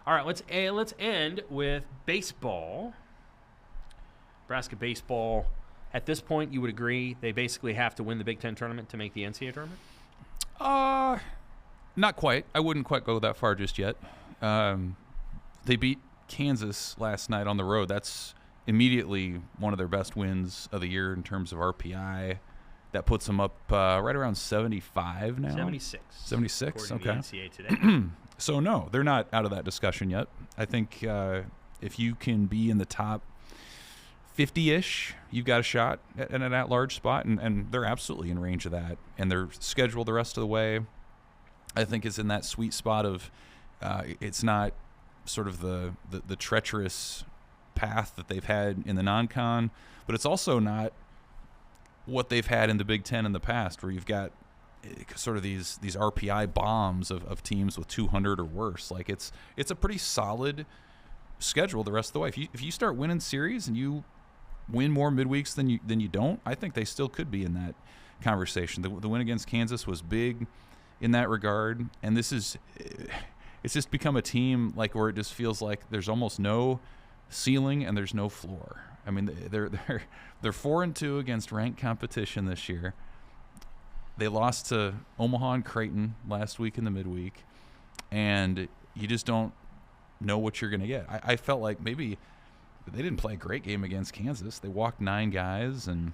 All right, let's end with baseball. Nebraska baseball. At this point, you would agree they basically have to win the Big Ten tournament to make the NCAA tournament? Not quite. I wouldn't quite go that far just yet. They beat Kansas last night on the road. That's immediately one of their best wins of the year in terms of RPI. That puts them up right around 75 now. 76. 76, according okay. to the NCAA today. So, no, they're not out of that discussion yet. I think if you can be in the top 50-ish, you've got a shot at an at-large spot, and they're absolutely in range of that. And their schedule the rest of the way, I think, is in that sweet spot of it's not sort of the treacherous path that they've had in the non-con, but it's also not what they've had in the Big Ten in the past, where you've got sort of these RPI bombs of teams with 200 or worse. Like it's a pretty solid schedule the rest of the way. If you start winning series and you win more midweeks than you don't, I think they still could be in that conversation. The win against Kansas was big in that regard, and it's just become a team like where it just feels like there's almost no ceiling and there's no floor. I mean, they're 4-2 against ranked competition this year. They lost to Omaha and Creighton last week in the midweek, and you just don't know what you're going to get. I felt like maybe they didn't play a great game against Kansas. They walked 9 guys, and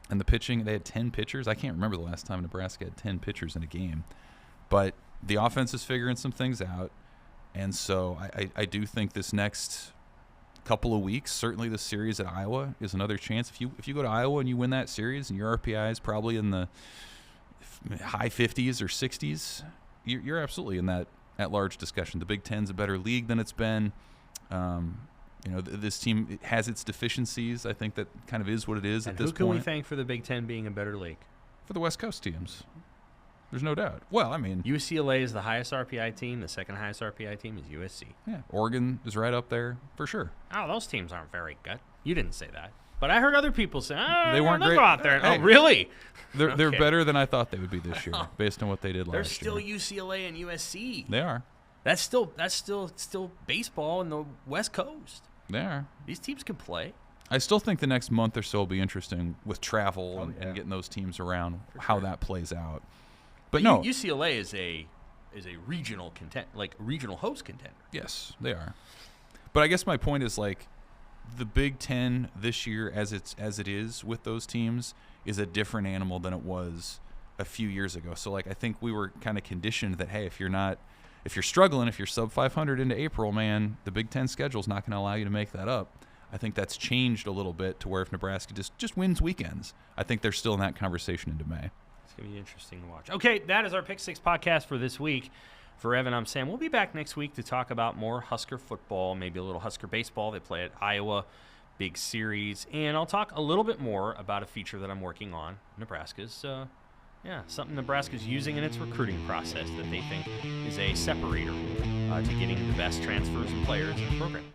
the pitching, they had 10 pitchers. I can't remember the last time Nebraska had 10 pitchers in a game. But the offense is figuring some things out, and so I do think this next couple of weeks, certainly the series at Iowa is another chance. If you go to Iowa and you win that series and your RPI is probably in the high 50s or 60s, you're absolutely in that at-large discussion. The Big Ten's a better league than it's been. This team has its deficiencies. I think that kind of is what it is at this point. And who can we thank for the Big Ten being a better league? For the West Coast teams. There's no doubt. Well, I mean, UCLA is the highest RPI team. The second highest RPI team is USC. Yeah, Oregon is right up there for sure. Oh, those teams aren't very good. You didn't say that, but I heard other people say, they weren't they'll great. Go out there. Hey, oh, really? They're Okay. better than I thought they would be this year, based on what they did last year. They're still UCLA and USC. They are. That's still baseball in the West Coast. They are. These teams can play. I still think the next month or so will be interesting with travel and getting those teams around, how that plays out. But no, UCLA is a regional regional host contender. Yes, they are. But I guess my point is, like, the Big Ten this year, as it is with those teams, is a different animal than it was a few years ago. So, like, I think we were kind of conditioned that, hey, if you're struggling, if you're sub 500 into April, man, the Big Ten schedule is not going to allow you to make that up. I think that's changed a little bit to where if Nebraska just wins weekends, I think they're still in that conversation into May. It's going to be interesting to watch. Okay, that is our Pick 6 podcast for this week. For Evan, I'm Sam. We'll be back next week to talk about more Husker football, maybe a little Husker baseball. They play at Iowa, big series. And I'll talk a little bit more about a feature that I'm working on. Nebraska's, something Nebraska's using in its recruiting process that they think is a separator to getting the best transfers and players in the program.